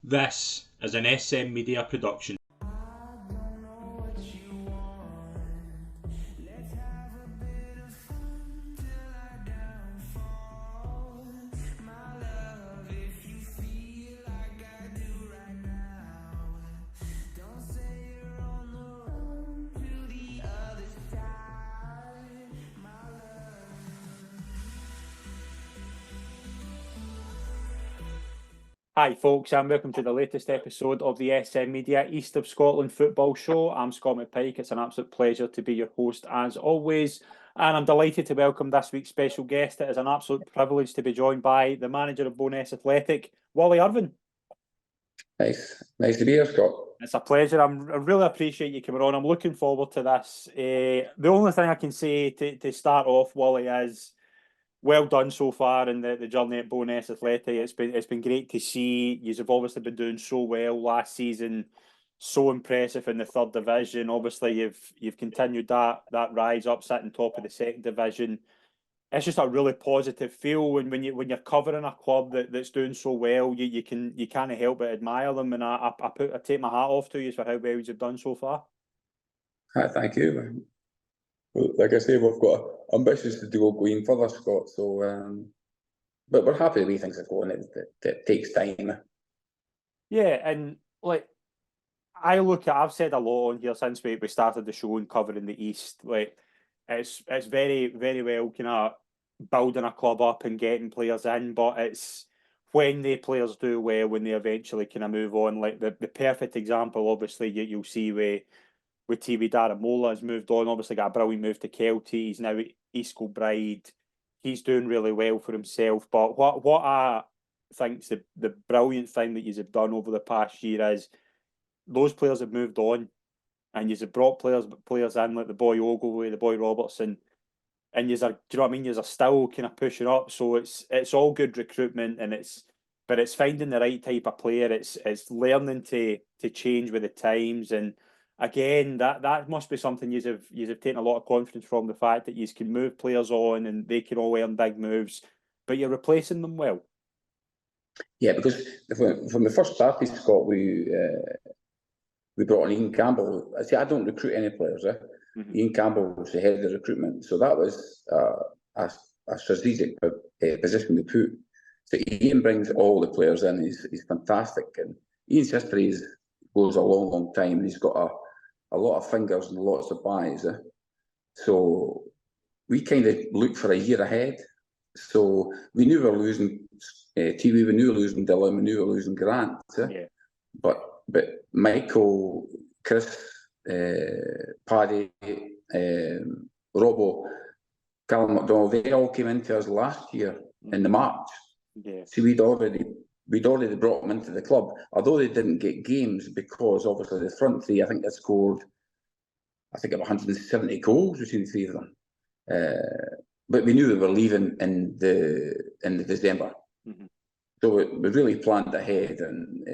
This is an SM Media production. Hi folks, and welcome to the latest episode of the SM Media East of Scotland Football Show. I'm Scott McPike. It's an absolute pleasure to be your host as always, and I'm delighted to welcome this week's special guest. It is an absolute privilege to be joined by the manager of Bowness Athletic, Willie Irvine. Nice to be here, Scott. It's a pleasure. I really appreciate you coming on. I'm looking forward to this. The only thing I can say to start off, Willie, is well done so far in the journey at Bowness Athletic. It's been great to see. You've obviously been doing so well last season, so impressive in the third division. Obviously, you've continued that rise up, sitting top of the second division. It's just a really positive feel when you're covering a club that's doing so well. You can't help but admire them, and I take my hat off to you for how well you've done so far. Thank you. Like I say, we've got ambitions to go going further, Scott. So, but we're happy the way things are going. It takes time. Yeah, and like I've said a lot on here since we started the show and covering the East. Like it's very very well kind of building a club up and getting players in, but it's when the players do well, when they eventually kind of move on. Like the perfect example, obviously, you'll see with TV Daramola has moved on. Obviously, got a brilliant move to Kelty. He's now at East Kilbride. He's doing really well for himself. But what I think's the brilliant thing that you've done over the past year is those players have moved on, and you've brought players in like the boy Ogilvie, the boy Robertson, and do you know what I mean? You're still kind of pushing up. So it's all good recruitment, and it's finding the right type of player. It's learning to change with the times, and again that must be something you've taken a lot of confidence from, the fact that you can move players on and they can all earn big moves, but you're replacing them well. Yeah, because from the first start, Scott, we brought in Ian Campbell. I don't recruit any players. Mm-hmm. Ian Campbell was the head of recruitment, so that was a strategic position to put. So Ian brings all the players in. He's fantastic, and Ian's history goes a long time. He's got a lot of fingers and lots of buys. So we kind of looked for a year ahead. So we knew we were losing TV, we knew we were losing Dillon, we knew we were losing Grant. Yeah. But Michael, Chris, Paddy, Robbo, Callum McDonald, they all came into us last year in the March. Yeah. So we'd already brought them into the club, although they didn't get games because obviously the front three, I think they scored, 170 goals between the three of them. But we knew we were leaving in the December. Mm-hmm. So we really planned ahead, and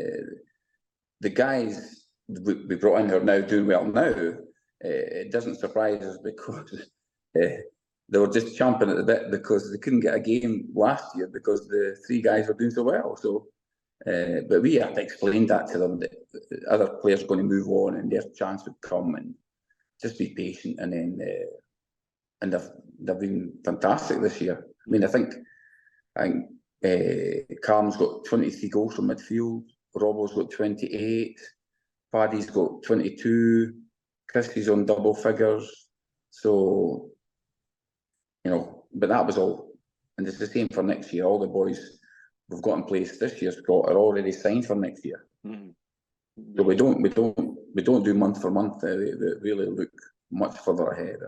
the guys we brought in who are now doing well now, it doesn't surprise us because they were just champing at the bit because they couldn't get a game last year because the three guys were doing so well. So, but we had to explain that to them, that other players are going to move on and their chance would come, and just be patient. And then and they've been fantastic this year. I mean, I think Calm's got 23 goals from midfield. Robbo's got 28. Paddy's got 22. Chris is on double figures. So, but that was all. And it's the same for next year. All the boys we've got in place this year, Scott, are already signed for next year. Mm-hmm. So we don't do month for month. We really look much further ahead.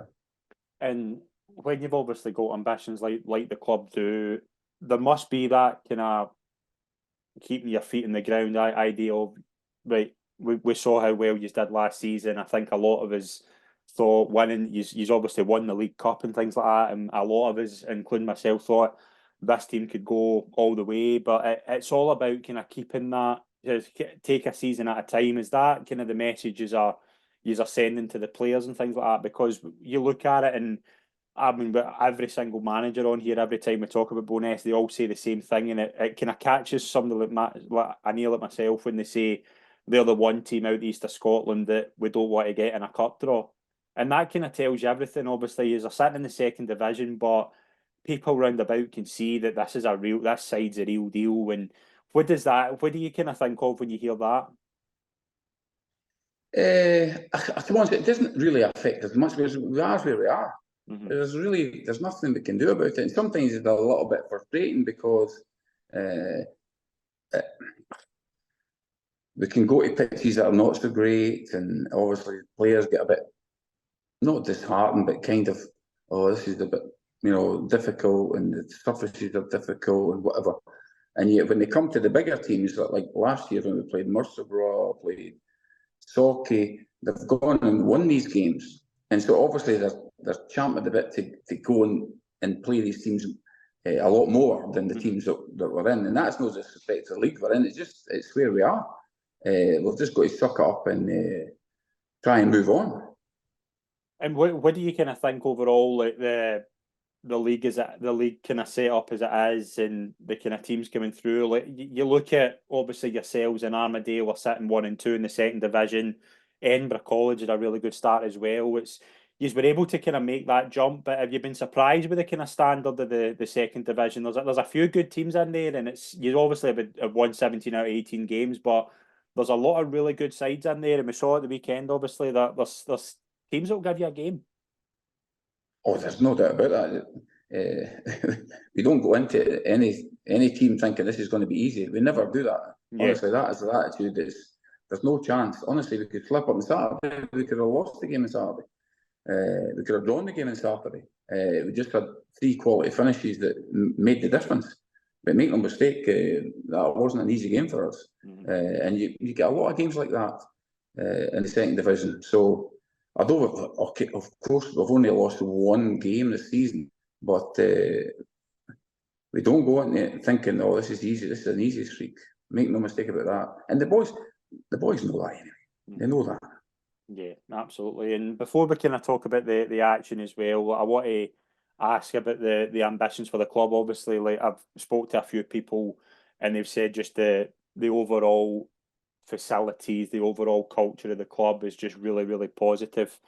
And when you've obviously got ambitions like the club do, there must be that kind of keeping your feet in the ground idea of, right, we saw how well you did last season. I think a lot of us thought winning, you obviously won the League Cup and things like that, and a lot of us, including myself, thought this team could go all the way. But it's all about kind of keeping that, take a season at a time. Is that kind of the messages you're sending to the players and things like that? Because you look at it, and I mean, but every single manager on here, every time we talk about Bo'ness, they all say the same thing, and it kind of catches somebody like I Neil like myself when they say they're the one team out east of Scotland that we don't want to get in a cup draw, and that kind of tells you everything. Obviously, you're sitting in the second division, but people round about can see that this side's a real deal. And what do you kind of think of when you hear that? To be honest, it doesn't really affect us much because we are where we are. Mm-hmm. There's nothing we can do about it. And sometimes it's a little bit frustrating because we can go to pitches that are not so great, and obviously players get a bit not disheartened, but kind of, oh, this is a bit, difficult, and the surfaces are difficult and whatever. And yet when they come to the bigger teams, like last year when we played Merserborough, played Socky, they've gone and won these games. And so obviously they're champing a bit to go and play these teams a lot more than the teams that we're in. And that's no disrespect to the league we're in. It's where we are. We've just got to suck it up and try and move on. And what do you kind of think overall, like the league kind of set up as it is, and the kind of teams coming through? Like you look at obviously yourselves and Armadale are sitting 1 and 2 in the second division. Edinburgh College had a really good start as well. You've been able to kind of make that jump, but have you been surprised with the kind of standard of the second division? There's a few good teams in there, and you obviously have won 17 out of 18 games, but there's a lot of really good sides in there, and we saw at the weekend obviously that there's teams that will give you a game. Oh, there's no doubt about that. We don't go into any team thinking this is going to be easy. We never do that. Yeah. Honestly, that is the attitude. There's no chance. Honestly, we could flip up on Saturday. We could have lost the game on Saturday. We could have drawn the game on Saturday. We just had 3 quality finishes that made the difference. But make no mistake, that wasn't an easy game for us. Mm-hmm. And you get a lot of games like that in the second division. So, although, of course, we've only lost 1 game this season, but we don't go into it thinking, oh, this is easy, this is an easy streak. Make no mistake about that. And the boys know that anyway. They know that. Yeah, absolutely. And before we kind of talk about the action as well, I want to ask about the ambitions for the club. Obviously, like I've spoke to a few people and they've said just the overall facilities, the overall culture of the club is just really, really positive.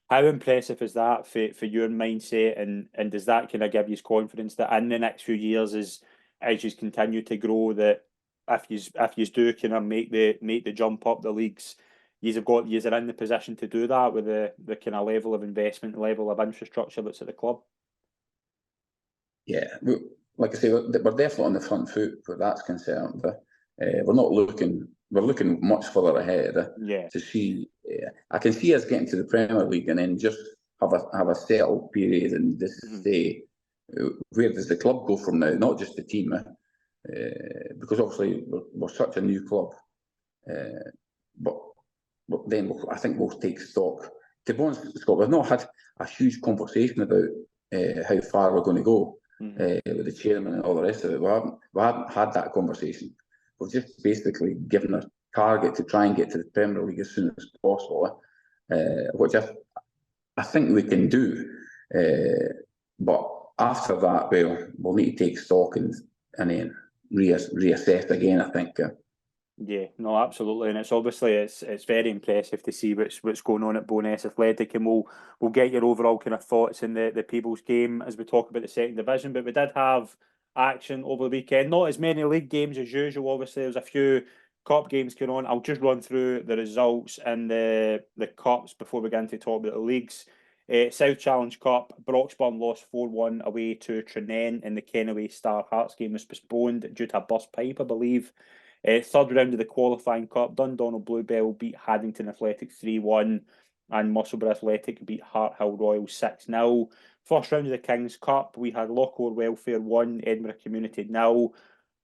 How impressive is that for your mindset, and does that kind of give you confidence that in the next few years as you continue to grow, that if you do kind of make the jump up the leagues, you're in the position to do that with the kind of level of investment, level of infrastructure that's at the club? Yeah, like I say, we're definitely on the front foot where that's concerned. We're not looking. We're looking much further ahead to see. I can see us getting to the Premier League and then just have a settle period and just say, where does the club go from now? Not just the team, because obviously we're such a new club. But then I think we'll take stock. To be honest, Scott, we've not had a huge conversation about how far we're going to go with the chairman and all the rest of it. We haven't had that conversation. We've just basically given a target to try and get to the Premier League as soon as possible, which I think we can do. But after that, we'll need to take stock and then reassess again, I think. Yeah, no, absolutely, and it's obviously it's very impressive to see what's going on at Bo'ness Athletic, and we'll get your overall kind of thoughts in the Peebles game as we talk about the second division. But we did have action over the weekend, not as many league games as usual. Obviously, there's a few cup games going on. I'll just run through the results and the cups before we get into talk about the leagues. South Challenge Cup, Broxburn lost 4-1 away to Trinent, and the Kennaway Star Hearts game was postponed due to a burst pipe, I believe. Third round of the qualifying cup, Dundonald Bluebell beat Haddington Athletic 3-1, and Musselburgh Athletic beat Harthill Royal 6-0. First round of the King's Cup, we had Lockwood Welfare 1, Edinburgh Community 0,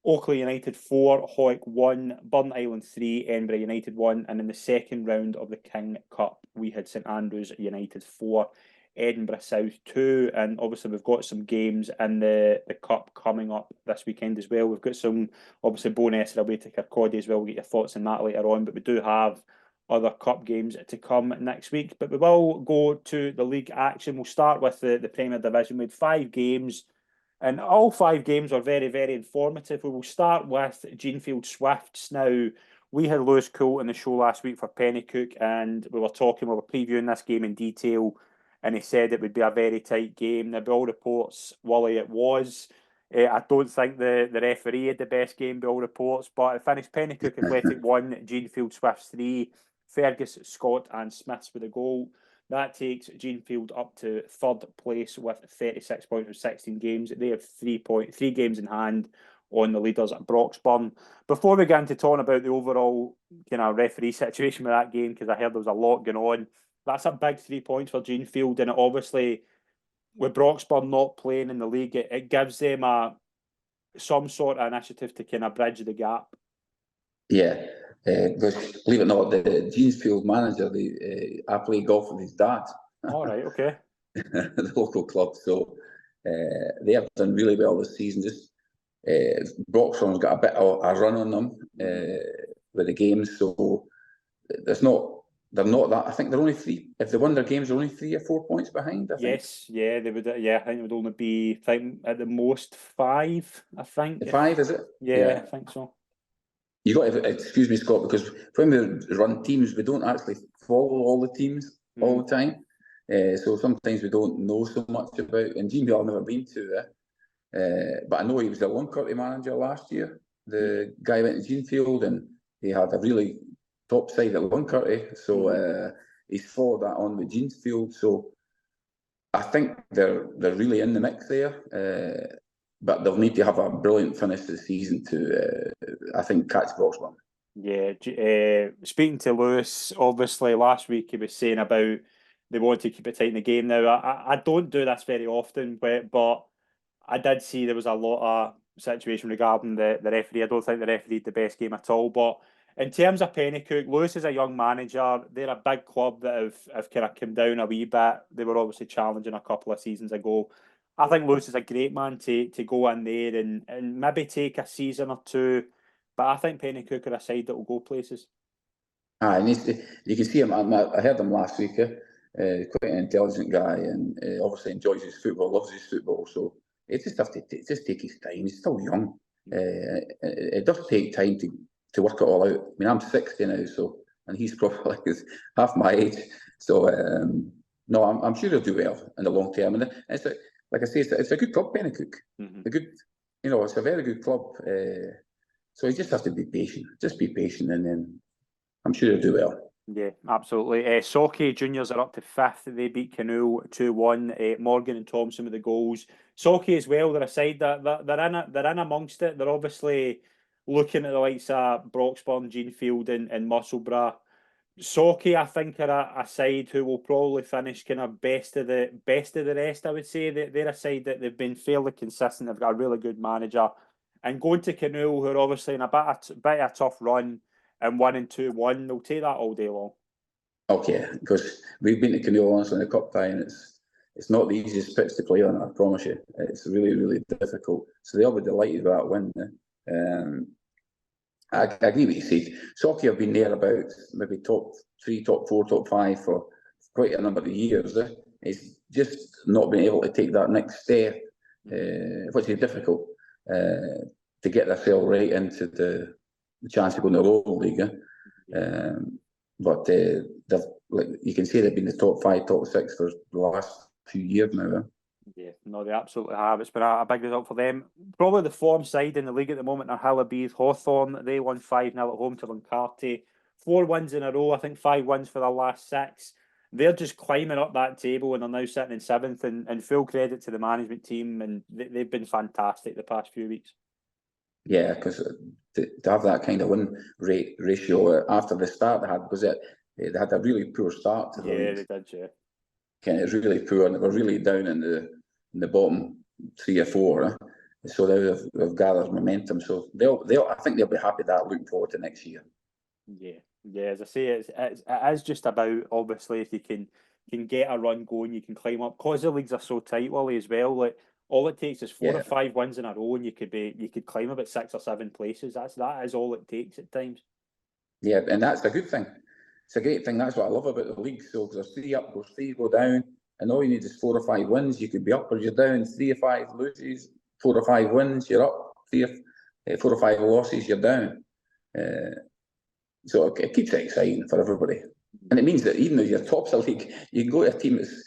Oakley United 4, Hoyk 1, Burn Island 3, Edinburgh United 1, and in the second round of the King Cup, we had St Andrews United 4, Edinburgh South 2, and obviously we've got some games in the cup coming up this weekend as well. We've got some, obviously, Bo'ness away to Kirkcaldy as well. We'll get your thoughts on that later on, but we do have other cup games to come next week. But we will go to the league action. We'll start with the Premier Division. We had 5 games, and all 5 games are very, very informative. We will start with Jeanfield Swifts. Now, we had Lewis Colt on the show last week for Pennycook, and we were previewing this game in detail, and he said it would be a very tight game. Now, by all reports, Willie, it was. I don't think the referee had the best game by all reports, but it finished Pennycook Athletic 1, Jeanfield Swifts 3, Fergus, Scott and Smiths with a goal. That takes Jeanfield up to 3rd place with 36 points of 16 games. They have 3 games in hand on the leaders at Broxburn. Before we get into talking about the overall kind of referee situation with that game, because I heard there was a lot going on, that's a big 3 points for Jeanfield, and it obviously, with Broxburn not playing in the league, it gives them some sort of initiative to kind of bridge the gap. Yeah, because believe it or not, the Jeansfield manager, I play golf with his dad. All right, okay. The local club, so they have done really well this season. Just Broxburn's got a bit of a run on them with the games, so they're not that. I think they're only 3. If they won their games, they're only 3 or 4 points behind. I think. Yes, yeah, they would. Yeah, I think it would only be, I think, at the most 5. I think 5, is it? Yeah, I think so. You got to excuse me, Scott, because when we run teams, we don't actually follow all the teams all the time. So sometimes we don't know so much about. And Jeanfield I've never been to but I know he was the Luncarty manager last year. The guy went to Jeanfield and he had a really top side at Luncarty. So he's followed that on with Jeanfield. So I think they're really in the mix there. But they'll need to have a brilliant finish to the season to, I think, catch Broxburn. Yeah, speaking to Lewis, obviously last week he was saying about they want to keep it tight in the game. Now, I don't do this very often, but I did see there was a lot of situation regarding the referee. I don't think the referee had the best game at all. But in terms of Pennycook, Lewis is a young manager. They're a big club that have kind of come down a wee bit. They were obviously challenging a couple of seasons ago. I think Lewis is a great man to go in there and maybe take a season or 2. But I think Pennycook are a side that will go places. And you can see him. I heard him last week. Quite an intelligent guy, and obviously enjoys his football, loves his football. So it just have to take his time. He's still young. It does take time to work it all out. I mean, I'm 60 now, so and he's probably half my age. So no, I'm sure he'll do well in the long term. And it's like I say, it's a good club, Pennycook. A good, it's a very good club. So you just have to be patient. Just be patient, and then I'm sure he'll do well. Yeah, absolutely. Socky Juniors are up to 5th. They beat Canoe 2-1. Morgan and Thompson with the goals. Socky as well, they're a side that they're in amongst it. They're obviously looking at the likes of Broxburn, Jeanfield and Musselburgh. Socky, I think, are a side who will probably finish kind of best of the rest, I would say. They're a side that they've been fairly consistent. They've got a really good manager. And going to Canoe, who are obviously in a bit of a tough run, and 1-2-1, they'll take that all day long. Okay, because we've been to Canoe once in the cup tie, and it's not the easiest pitch to play on, I promise you. It's really, really difficult. So they'll be delighted with that win. I agree with you, Steve. Socky have been there about maybe top 3, top 4, top 5 for quite a number of years. It's just not been able to take that next step, which is difficult to get themselves right into the chance to go in the lower league. But you can say they've been the top 5, top 6 for the last few years now. Yeah, no, they absolutely have. It's been a big result for them. Probably the form side in the league at the moment are Hillabees. Hawthorn, they won 5-0 at home to Luncarty. 4 wins in a row, I think 5 wins for the last 6. They're just climbing up that table and they're now sitting in 7th, and full credit to the management team, and they've been fantastic the past few weeks. Yeah, because to have that kind of win rate ratio after the start they had, because they had a really poor start to the league. They did, yeah. It was really poor, and they were really down in the bottom 3 or 4. So they've gathered momentum. So I think they'll be happy with that, looking forward to next year. Yeah. As I say, it is just about, obviously, if you can get a run going, you can climb up. Because the leagues are so tight, Willie, as well. Like, all it takes is 4 or 5 wins in a row, and you could climb about 6 or 7 places. That is all it takes at times. Yeah, and that's a good thing. it's a great thing. That's what I love about the league. So there's 3 up, there's 3 go down, and all you need is 4 or 5 wins. You could be up or you're down. 3 or 5 loses, 4 or 5 wins, you're up. 4 or 5 losses, you're down. So it keeps it exciting for everybody. And it means that even though you're top of the league, you can go to a team that's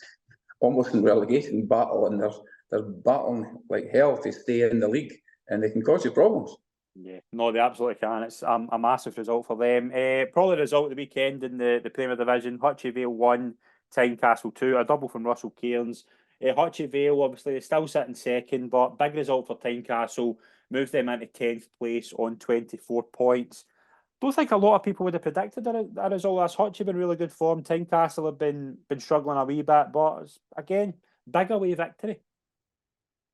almost in relegation battle, and they're battling like hell to stay in the league, and they can cause you problems. Yeah, no, they absolutely can. It's a massive result for them. Probably the result of the weekend in the Premier Division. Hutchie Vale 1, Tynecastle 2, a double from Russell Cairns. Hutchie Vale, obviously, they're still sitting second, but big result for Tynecastle. Moved them into 10th place on 24 points. Don't think a lot of people would have predicted a result. As Hutchie been really good form. Tynecastle have been struggling a wee bit, but again, big away victory.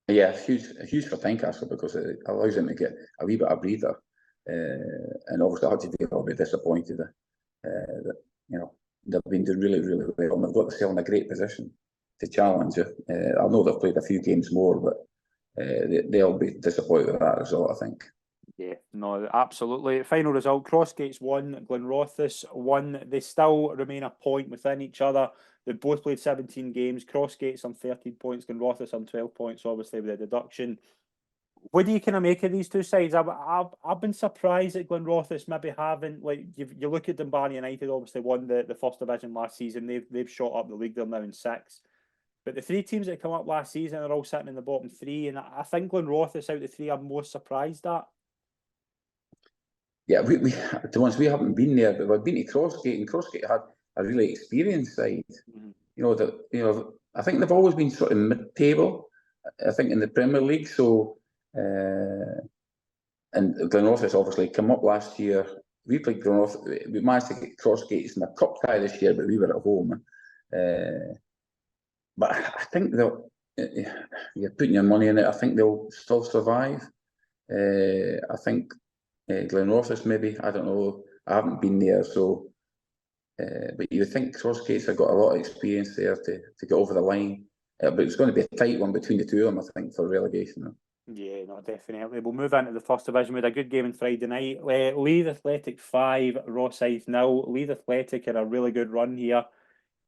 Yeah, huge for Tynecastle because it allows them to get a wee bit of breather. And obviously Hutchie will be disappointed that they've been doing really, really well, and they've got themselves in a great position to challenge it. I know they've played a few games more, but they'll be disappointed with that result, I think. Yeah, no, absolutely. Final result, Crossgates 1, Glenrothes 1. They still remain a point within each other. They've both played 17 games. Crossgates on 13 points, Glenrothes on 12 points, obviously with the deduction. What do you kind of make of these two sides? I've been surprised that Glenrothes maybe haven't, like, you look at Dunbar United, obviously won the first division last season. They've shot up the league, they're now in 6th. But the 3 teams that come up last season are all sitting in the bottom 3, and I think Glenrothes out of the 3 I'm most surprised at. Yeah, we the ones we haven't been there, but we've been to Crossgate, and Crossgate had a really experienced side. Mm-hmm. I think they've always been sort of mid-table. I think in the Premier League. So, and Glenrothes obviously come up last year. We played Glenrothes. We managed to get Crossgates in a cup tie this year, but we were at home. But I think you're putting your money in it. I think they'll still survive. I think. Glenrothes maybe, I don't know, I haven't been there, so but you would think Crossgates have got a lot of experience there to get over the line, but it's going to be a tight one between the two of them, I think, for relegation. Yeah, no, definitely. We'll move into the first division. We had a good game on Friday night. Leith Athletic 5, Rosyth 0. Leith Athletic had a really good run here,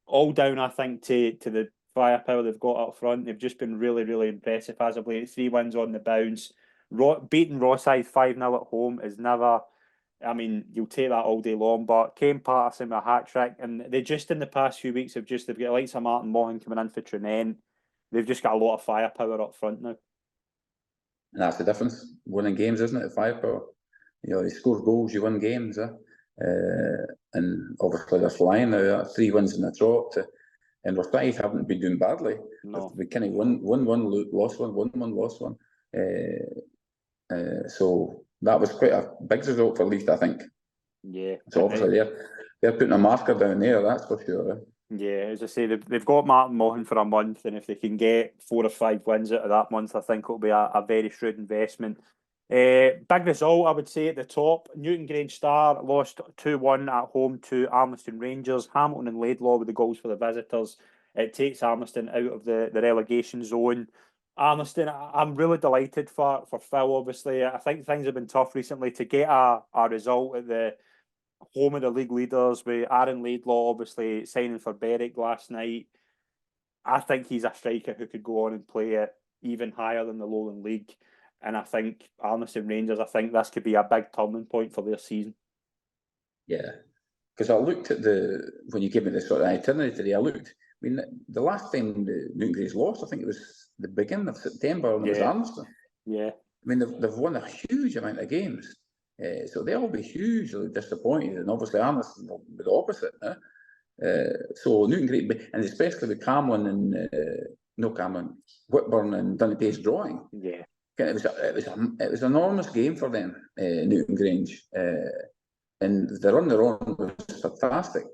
all down, I think, to the firepower they've got up front. They've just been really, really impressive as of late. 3 wins on the bounce. Beating Rosyth 5-0 at home is never, I mean, you'll take that all day long, but Kane Patterson with a hat-trick, and they just in the past few weeks they've got likes of Martin Mohan coming in for Trinent. They've just got a lot of firepower up front now. And that's the difference, winning games, isn't it? Firepower. You score goals, you win games. And obviously they're flying now, 3 wins in the trot. And Rosyth haven't been doing badly. No. We kind of won one, lost one, won one, lost one. So that was quite a big result for Leith, I think. Yeah. So obviously they're putting a marker down there, that's for sure. Yeah, as I say, they've got Martin Mohan for a month, and if they can get 4 or 5 wins out of that month, I think it'll be a very shrewd investment. Big result, I would say, at the top. Newton Grange Star lost 2-1 at home to Armstrong Rangers. Hamilton and Laidlaw with the goals for the visitors. It takes Armstrong out of the relegation zone. Armstrong, I'm really delighted for Phil, obviously. I think things have been tough recently to get a result at the home of the league leaders with Aaron Laidlaw obviously signing for Berwick last night. I think he's a striker who could go on and play it even higher than the Lowland League. And I think Armstrong Rangers, I think this could be a big turning point for their season. Yeah, because I looked at when you gave me this sort of itinerary today, I mean, the last time the Newton Grange lost, I think it was the beginning of September, and it was Armstrong. Yeah. I mean, they've won a huge amount of games. So they'll be hugely disappointed, and obviously Armstrong will be the opposite. So Newton Grange, and especially with Whitburn and Dunny drawing. Yeah. It was an enormous game for them, Newton Grange, and the run they're on was fantastic. I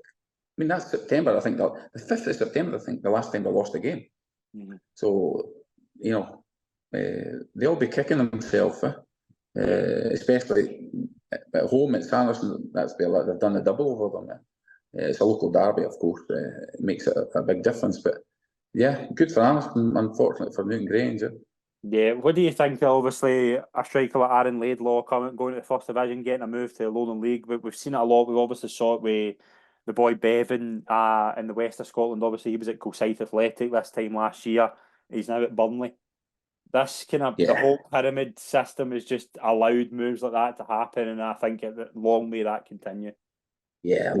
mean, that's September. I think the 5th of September. I think the last time they lost a game. Mm-hmm. So they'll be kicking themselves, especially at home at Sanderson. They've done a double over them. It's a local derby, of course. It makes it a big difference. But yeah, good for Anderson. Unfortunately for Newton Grange. Yeah, what do you think? Obviously, a striker like Aaron Laidlaw going to the first division, getting a move to the Lowland League. We've seen it a lot. We've obviously saw it with the boy Bevan in the west of Scotland. Obviously, he was at Kilsyth Athletic this time last year. He's now at Burnley. This kind of the whole pyramid system has just allowed moves like that to happen, and I think long may that continue. Yeah,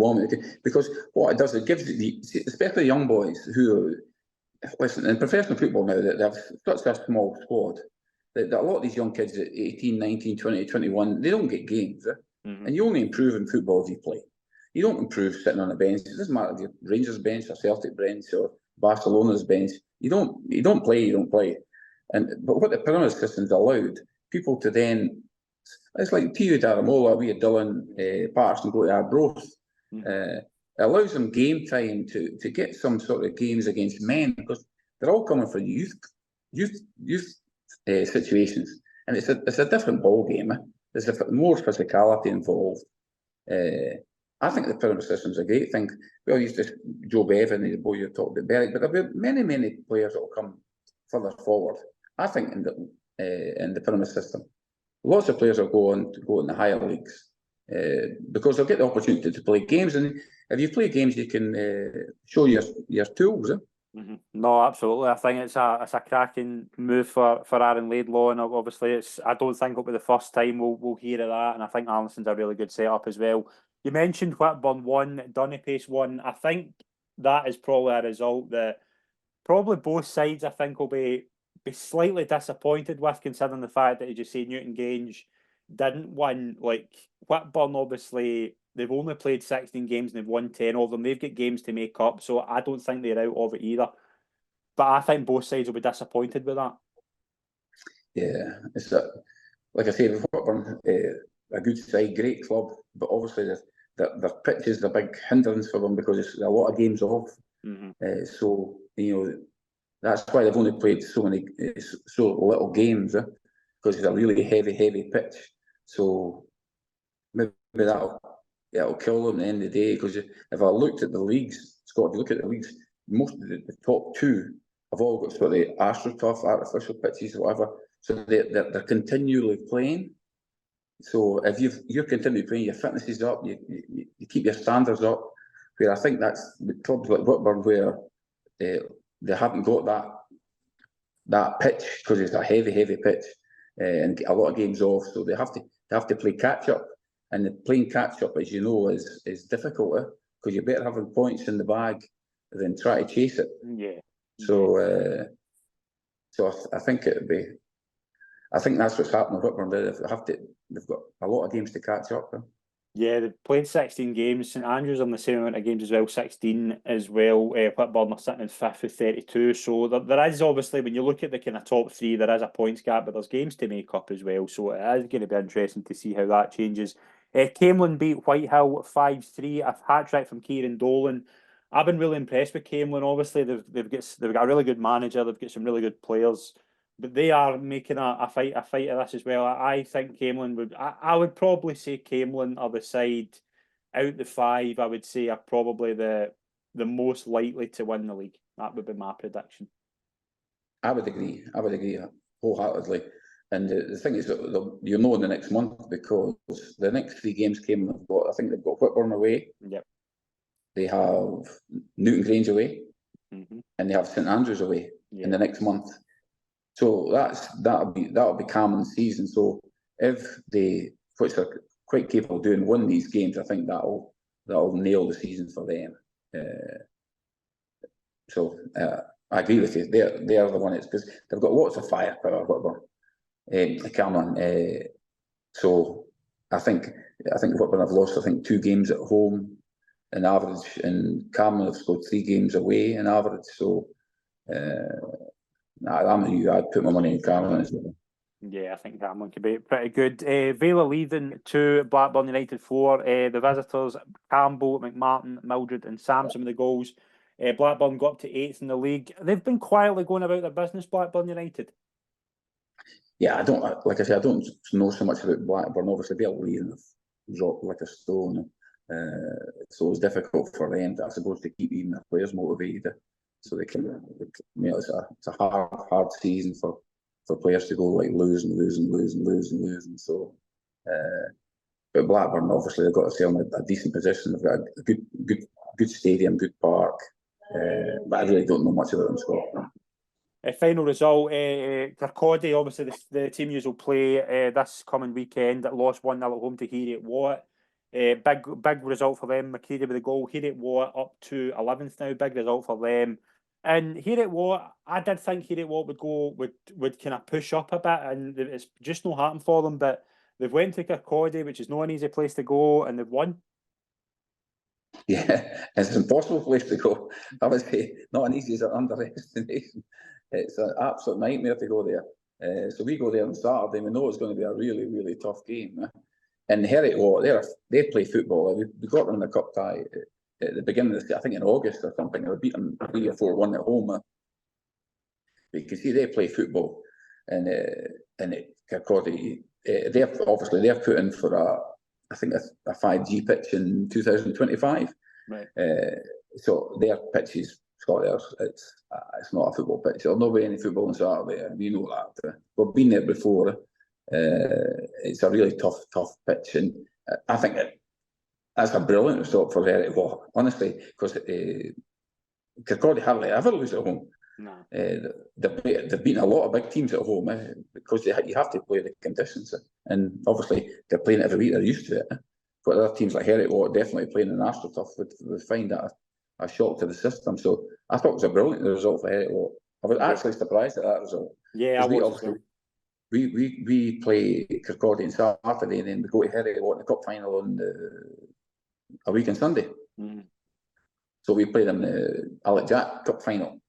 because what it does, it gives especially young boys who, listen, in professional football now, that they have such a small squad, that a lot of these young kids at 18, 19, 20, 21, they don't get games. And you only improve in football if you play. You don't improve sitting on a bench. It doesn't matter if you're Rangers bench or Celtic bench or Barcelona's bench. You don't play. But what the pyramid system's allowed people to then, it's like Tio Daramola, we had Dylan Patterson go to Arbroath. It allows them game time to get some sort of games against men, because they're all coming from youth situations, and it's a different ball game. There's more physicality involved. I think the pyramid system's a great thing. Well, used to Joe Bevan, the boy you talked about, Berwick, but there'll be many players that will come further forward. I think in the pyramid system, lots of players will go in the higher leagues because they'll get the opportunity to play games, and if you play games, you can show your tools. No, absolutely. I think it's a cracking move for Aaron Laidlaw, and obviously I don't think it'll be the first time we'll hear of that, and I think Arlison's a really good setup as well. You mentioned Whitburn won, Dunipace won. I think that is probably a result that probably both sides, I think, will be slightly disappointed with, considering the fact that, as you say, Newton Grange didn't win. Like, Whitburn, obviously, they've only played 16 games and they've won 10 of them. They've got games to make up, so I don't think they're out of it either. But I think both sides will be disappointed with that. Yeah, it's like I say, Whitburn, a good side, great club, but obviously their pitch is a big hindrance for them because it's a lot of games off. So that's why they've only played so little games, because it's a really heavy pitch. So maybe that'll kill them at the end of the day. Because if I looked at the leagues, Scott, if you look at the leagues, most of the top two have all got sort of AstroTurf, artificial pitches, whatever. So they're continually playing. So if you're continually playing, your fitness is up, you keep your standards up. Where I think that's the clubs like Whitburn, where they haven't got that pitch, because it's a heavy pitch and a lot of games off. So they have to play catch up, and playing catch up, as you know, is difficult, because you're better having points in the bag than try to chase it. Yeah. So I think it'd be. I think that's what's happening with Whitburn. They've got a lot of games to catch up. Yeah, they've played 16 games. St Andrews on the same amount of games as well, 16 as well. Whitburn are sitting in 5th with 32. So there is, obviously, when you look at the kind of top three, there is a points gap, but there's games to make up as well. So it is going to be interesting to see how that changes. Camelin beat Whitehill 5-3. A hat-trick from Kieran Dolan. I've been really impressed with Camelin. Obviously, they've got a really good manager. They've got some really good players. But they are making a fight of this as well. I think Camelin would. I would probably say Camelin are the side out the five. I would say are probably the most likely to win the league. That would be my prediction. I would agree wholeheartedly. And the thing is that you'll know in the next month, because the next three games Camelin have got. I think they've got Whitburn away. Yep. They have Newton Grange away, and they have St Andrews away in the next month. So that'll be Cameron's season. So if which they're quite capable of doing, win these games, I think that'll nail the season for them. So I agree with you. They're the one, because they've got lots of firepower, Cameron. So I think Whitburn have lost 2 games at home in average, and Cameron have scored 3 games away in average. So. I'm you. I'd put my money in Cameron as well. Yeah, I think Cameron could be pretty good. Vela Leithen 2, Blackburn United 4. The visitors, Campbell, McMartin, Mildred and Samson with the goals. Blackburn got up to 8th in the league. They've been quietly going about their business, Blackburn United. Yeah, I don't know so much about Blackburn. Obviously, they're leaving, have dropped like a stone. So it's difficult for them, I suppose, to keep even their players motivated. So they can, it's a hard season for players to go like losing. So, but Blackburn, obviously, they've got themselves in a decent position. They've got a good good stadium, good park. But I really don't know much about them, Scott. Final result, Kirkcaldy, obviously the team you will play this coming weekend, that lost 1-0 at home to Here at Watt. Big result for them. McCready with the goal. Here at Watt up to 11th now. Big result for them. And here at Watt, I did think here at Watt would kind of push up a bit, and it's just not happened for them. But they've went to Kirkcaldy, which is not an easy place to go, and they've won. Yeah, it's an impossible place to go. I would say not an easy as an underestimation. It's an absolute nightmare to go there. So we go there on Saturday, and we know it's going to be a really, really tough game. And Herrick Watt, they play football. We got them in the cup tie at the beginning of I think in August or something. We beat them 3 or 4-1 at home. But you can see they play football, and Kirkcaldy, they're put in for I think a 5G pitch in 2025. Right. So their pitches, Scott, it's not a football pitch. There'll not be any football on Saturday. We know that. We've been there before. It's a really tough pitch, and I think that's a brilliant result for Eric Watt, honestly, because Kirkcaldy hardly ever lose at home. No. They've beaten a lot of big teams at home because you have to play the conditions, and obviously they're playing it every week. They're used to it. But other teams like Herrick Watt definitely playing in AstroTurf would find that a shock to the system. So I thought it was a brilliant result for Herrick Watt. I was actually surprised at that result. Yeah, we play Kirkcaldy on Saturday, and then we go to Herrick Watt in the cup final on a week on Sunday. Mm. So we played them in the Alec Jack Cup final.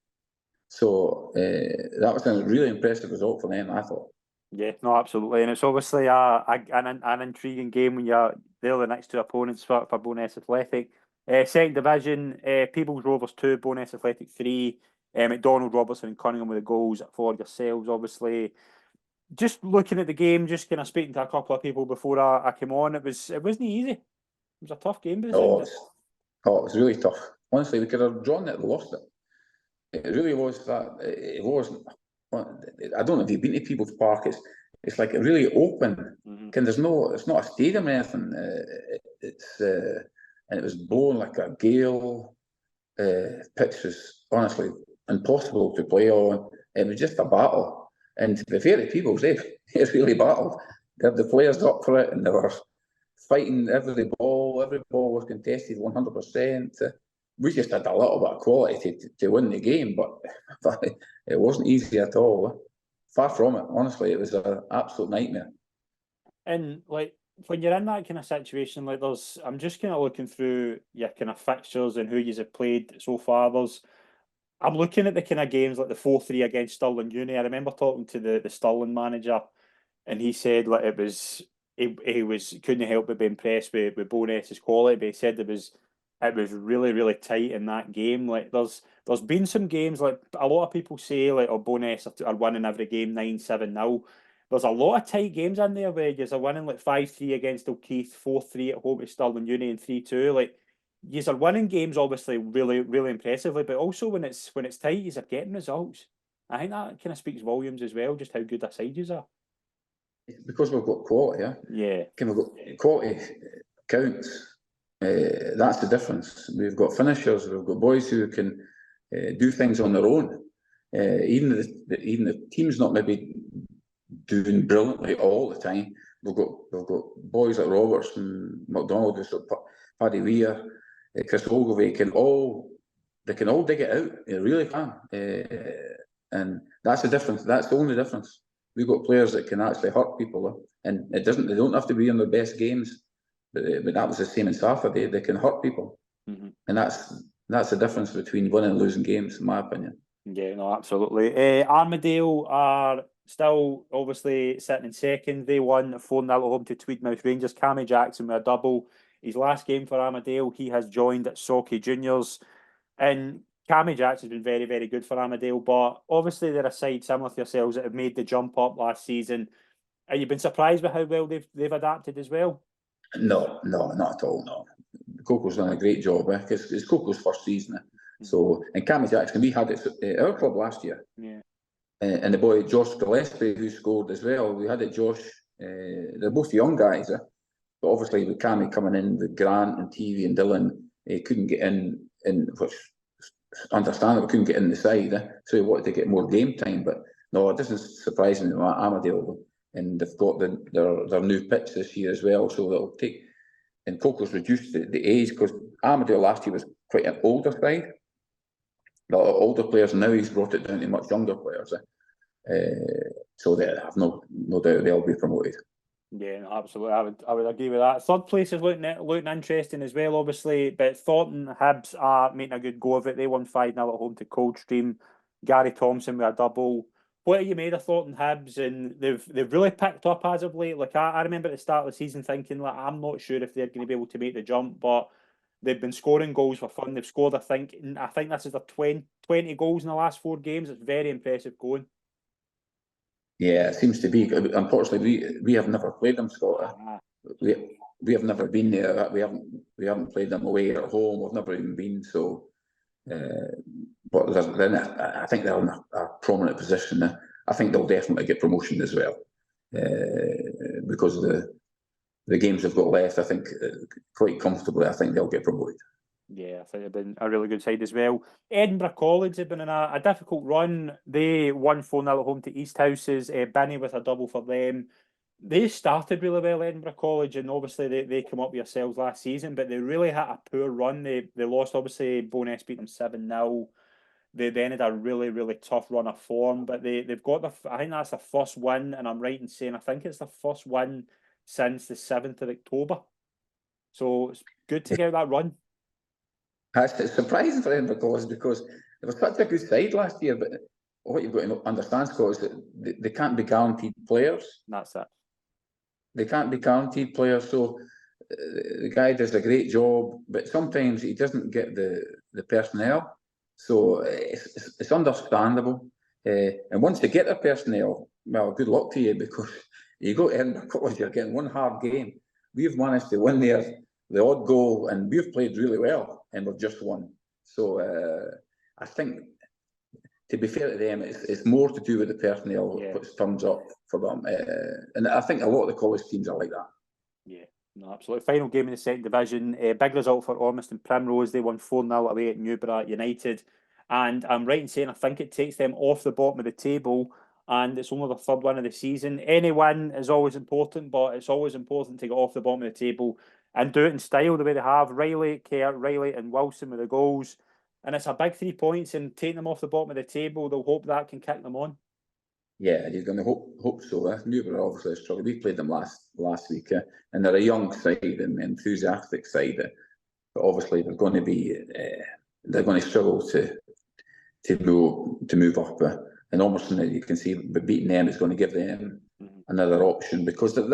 So that was a really impressive result for them, I thought. Yeah, no, absolutely, and it's obviously an intriguing game when they're the next two opponents for Bowness Athletic. Second division, Peebles Rovers 2, Bowness Athletic 3. McDonald, Robertson, and Cunningham with the goals for yourselves. Obviously, just looking at the game, just kind of speaking to a couple of people before I came on, it wasn't easy. It was a tough game. It was really tough. Honestly, we could have drawn it and lost it. It really was that. It wasn't. I don't know if you've been to People's Park. It's like really open. Mm-hmm. It's not a stadium or anything. And it was blowing like a gale. Pitch was honestly impossible to play on. It was just a battle. And to be fair to People's, they really battled. They had the players up for it, and they were fighting every ball. Every ball was contested 100%. We just had a little bit of quality to win the game, but it wasn't easy at all. Far from it, honestly. It was an absolute nightmare. And like when you're in that kind of situation, like I'm just kind of looking through your kind of fixtures and who you have played so far. I'm looking at the kind of games like the 4-3 against Stirling Uni. I remember talking to the Stirling manager, and he said like it was he couldn't help but be impressed with Bowness's quality, but he said it was really, really tight in that game. Like there's been some games, like a lot of people say, like, oh, Bowness are winning every game 9-7-0. There's a lot of tight games in there where you're winning like 5-3 against O'Keefe, 4-3 at home to Stirling Uni, and 3-2. Like you're winning games obviously really, really impressively, but also when it's tight, you're getting results. I think that kind of speaks volumes as well, just how good our side is are. Because we've got quality, yeah. We've got quality counts. That's the difference. We've got finishers. We've got boys who can do things on their own. Even the team's not maybe doing brilliantly all the time. We've got boys like Robertson, McDonald, Paddy Weir, Chris Ogilvie can all dig it out. They really can. And that's the difference. That's the only difference. We've got players that can actually hurt people, and they don't have to be in their best games. But that was the same in Saturday. They can hurt people, and that's the difference between winning and losing games, in my opinion. Yeah, no, absolutely. Armadale are still obviously sitting in second. They won 4-0 at home to Tweedmouth Rangers. Cammy Jackson with a double. His last game for Armadale, he has joined at Socky Juniors, and Cammy Jackson's been very, very good for Armadale. But obviously they're a side similar to yourselves that have made the jump up last season. Have you been surprised with how well they've adapted as well? No, not at all. No, Coco's done a great job because it's Coco's first season. So, and Cammy Jackson, we had it at our club last year. Yeah. And the boy Josh Gillespie, who scored as well. We had it, Josh. They're both young guys, but obviously with Cammy coming in with Grant and TV and Dylan, He couldn't get in, which understandable, couldn't get in the side, so he wanted to get more game time. But no, it doesn't surprise me. Armadale, and they've got their new pitch this year as well, so it'll take. And Coco's reduced the age, because Armadale last year was quite an older side. A lot of older players, now he's brought it down to much younger players. So they have no doubt they'll be promoted. Yeah, no, absolutely. I would agree with that. Third place is looking interesting as well, obviously. But Thornton Hibs are making a good go of it. They won 5-0 at home to Coldstream. Gary Thompson with a double. What have you made of Thornton Hibs? And they've really picked up as of late. Like I remember at the start of the season thinking, like, I'm not sure if they're going to be able to make the jump, but they've been scoring goals for fun. They've scored, I think this is their 20 goals in the last 4 games. It's very impressive going. Yeah, it seems to be. Unfortunately, we have never played them, Scott. We have never been there. We haven't played them away at home. We've never even been. So, but then I think they're in a prominent position. I think they'll definitely get promotion as well, because of the games they've got left. I think quite comfortably. I think they'll get promoted. Yeah, I think they've been a really good side as well. Edinburgh College have been in a difficult run. They won 4-0 at home to Easthouses. Binney with a double for them. They started really well, Edinburgh College, and obviously they came up with yourselves last season, but they really had a poor run. They lost, obviously, Bowness beat them 7-0. They then had a really, really tough run of form, but they've got I think that's their first win, and I'm right in saying I think it's their first win since the 7th of October. So it's good to get that run. It's surprising for Edinburgh College, because they were such a good side last year. But what you've got to understand, Scott, is that they can't be guaranteed players. That's it. They can't be guaranteed players. So the guy does a great job, but sometimes he doesn't get the personnel. So it's understandable. And once they get the personnel, well, good luck to you, because you go to Edinburgh College, you're getting one hard game. We've managed to win the odd goal, and we've played really well, and we've just won. So I think, to be fair to them, it's more to do with the personnel, which turns up for them. And I think a lot of the college teams are like that. Yeah, no, absolutely. Final game in the second division. Big result for Ormiston Primrose. They won 4-0 away at Newborough United. And I'm right in saying I think it takes them off the bottom of the table, and it's only the third win of the season. Any win is always important, but it's always important to get off the bottom of the table and do it in style the way they have. Riley, Kerr, Riley and Wilson with the goals. And it's a big 3 points, and taking them off the bottom of the table, they'll hope that can kick them on. Yeah, you're going to hope so. Newborough obviously struggled. We played them last week, and they're a young side and enthusiastic side. But obviously they're going to struggle to move up. And Ormiston, you can see, but beating them is going to give them another option, because there's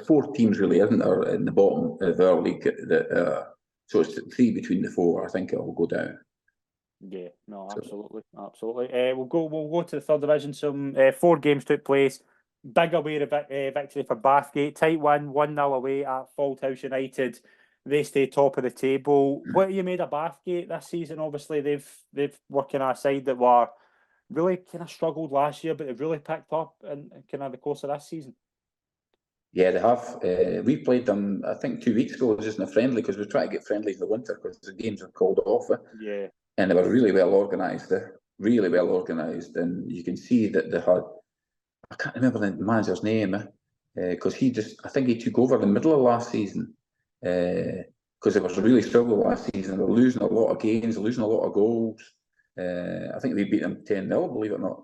4 teams really, isn't there, in the bottom of our league that. So it's 3 between the 4. I think it will go down. Yeah, no, absolutely, absolutely. We'll go to the third division. Some 4 games took place. Big away victory for Bathgate. Tight win, 1-0 away at Fauldhouse United. They stay top of the table. What have you made of Bathgate this season? Obviously, they've worked in a side that were really kind of struggled last year, but they've really picked up in kind of the course of this season. Yeah, they have. We played them, I think, 2 weeks ago, just in a friendly, because we're trying to get friendlies in the winter because the games are called off. Yeah. And they were really well organised. And you can see that they had, I can't remember the manager's name, because I think he took over in the middle of last season, because it was really struggle last season. They were losing a lot of games, losing a lot of goals. I think they beat them 10-0, believe it or not.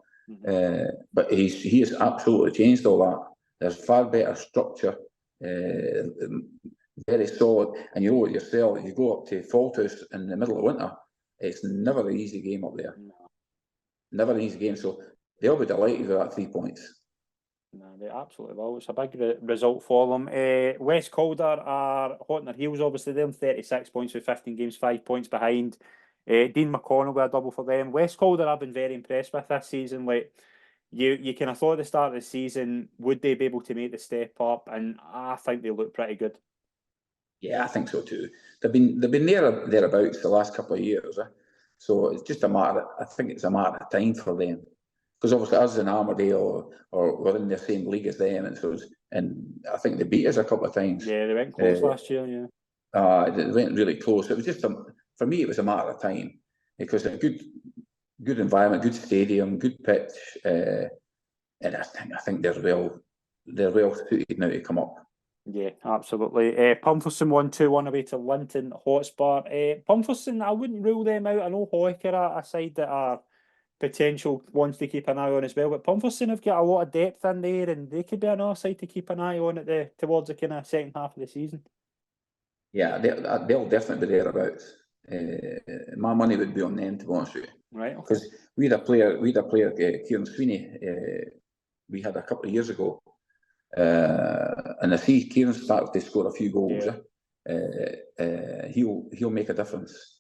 But he has absolutely changed all that. There's far better structure, very solid. And you know what yourself, you go up to Fauldhouse in the middle of winter, it's never an easy game up there. No. Never an easy game. So they'll be delighted with that 3 points. No, they absolutely will. It's a big result for them. West Calder are hot on their heels, obviously. They're on 36 points with 15 games, 5 points behind. Dean McConnell with a double for them. West Calder I've been very impressed with this season. Like, you kind of thought at the start of the season, would they be able to make the step up? And I think they look pretty good. Yeah, I think so too. They've been thereabouts the last couple of years. So it's just I think it's a matter of time for them. Because obviously us in Armadale or we're in the same league as them, and I think they beat us a couple of times. Yeah, they went close last year, yeah. It went really close. It was just for me, it was a matter of time because a good environment, good stadium, good pitch, and I think they're well suited now to come up. Yeah, absolutely. Pumferson 1-2-1 away to Linton Hotspur. Pumferson, I wouldn't rule them out. I know Hoyk are a side that are potential ones to keep an eye on as well. But Pumferson have got a lot of depth in there, and they could be another side to keep an eye on at towards the kind of second half of the season. Yeah, they'll definitely be thereabouts. My money would be on them, to be honest with you. Right. Because we had a player, Kieran Sweeney. We had a couple of years ago. And I see Kieran started to score a few goals. Yeah. He'll make a difference.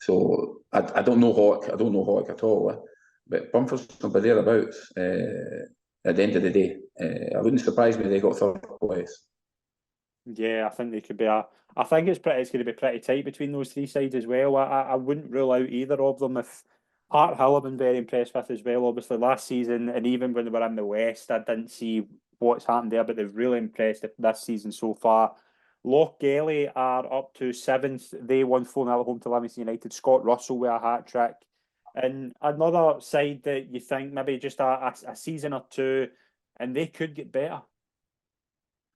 So I don't know Hoyk at all. But Bumfors will be thereabouts at the end of the day. I wouldn't surprise me if they got third place. Yeah, I think they could be I think it's going to be pretty tight between those three sides as well. I wouldn't rule out either of them. If Hart Hill I've been very impressed with as well, obviously last season, and even when they were in the West, I didn't see what's happened there, but they've really impressed this season so far. Lochgelly are up to 7th. They won 4-0 at home to Livingston United. Scott Russell with a hat-trick. And another side that you think maybe just a season or two, and they could get better.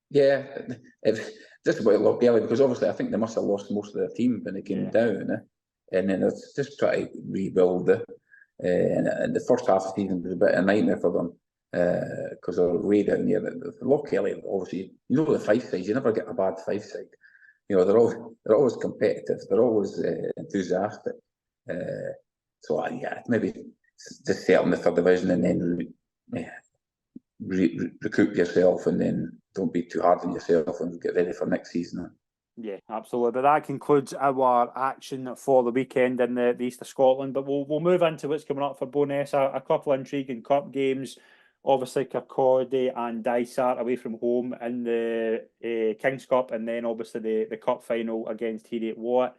Yeah, it's just about Lochgelly, because obviously I think they must have lost most of their team when they came down. And then it's just trying to rebuild it. And the first half of the season was a bit of a nightmare for them. Because they're way down here. Lochgelly, obviously, you know the Fife side. You never get a bad Fife side. You know they're always competitive. They're always enthusiastic. So yeah, maybe just set on the third division and then recoup yourself, and then don't be too hard on yourself and get ready for next season. Yeah, absolutely. But that concludes our action for the weekend in the East of Scotland. But we'll move into what's coming up for Bo'ness. A couple of intriguing cup games. Obviously, Kirkcaldy and Dysart away from home in the King's Cup, and then obviously the cup final against Heriot Watt.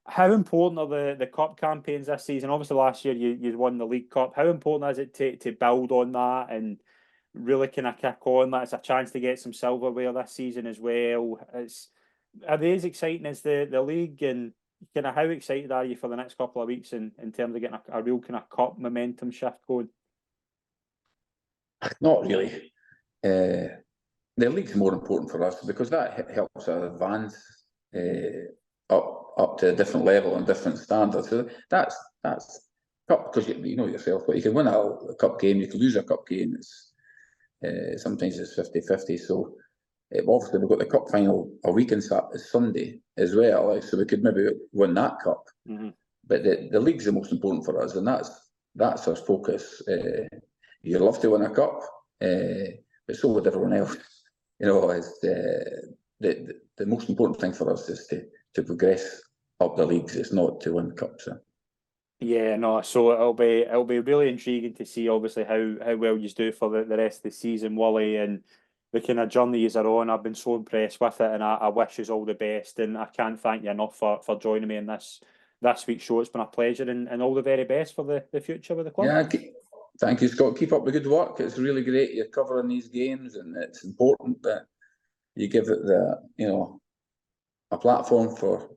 How important are the cup campaigns this season? Obviously, last year you won the League Cup. How important is it to build on that and really kind of kick on? That's a chance to get some silverware this season as well. Are they as exciting as the league, and kind of how excited are you for the next couple of weeks in terms of getting a real kind of cup momentum shift going? Not really. The league's more important for us because that helps us advance up to a different level and different standards. So that's cup, because you know yourself, but you can win a cup game, you can lose a cup game. It's sometimes it's 50-50. So obviously we've got the cup final a week on Sunday as well, so we could maybe win that cup. Mm-hmm. But the league's the most important for us, and that's our focus. You love to win a cup, but so would everyone else. You know, it's the most important thing for us is to progress up the leagues. It's not to win cups. Yeah, no. So it'll be really intriguing to see, obviously, how well you do for the rest of the season, Wally, and the kind of journey you are on. I've been so impressed with it, and I wish you all the best. And I can't thank you enough for joining me in this week's show. It's been a pleasure, and all the very best for the future with the club. Yeah. Thank you, Scott. Keep up the good work. It's really great you're covering these games, and it's important that you give it a platform for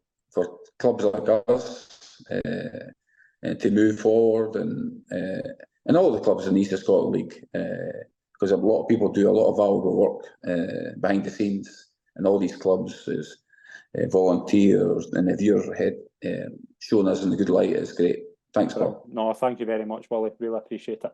clubs like us to move forward, and all the clubs in the East of Scotland League, because a lot of people do a lot of valuable work behind the scenes, and all these clubs as volunteers, and if you're showing us in a good light, it's great. Thanks, Paul. No, thank you very much, Willie. Really appreciate it.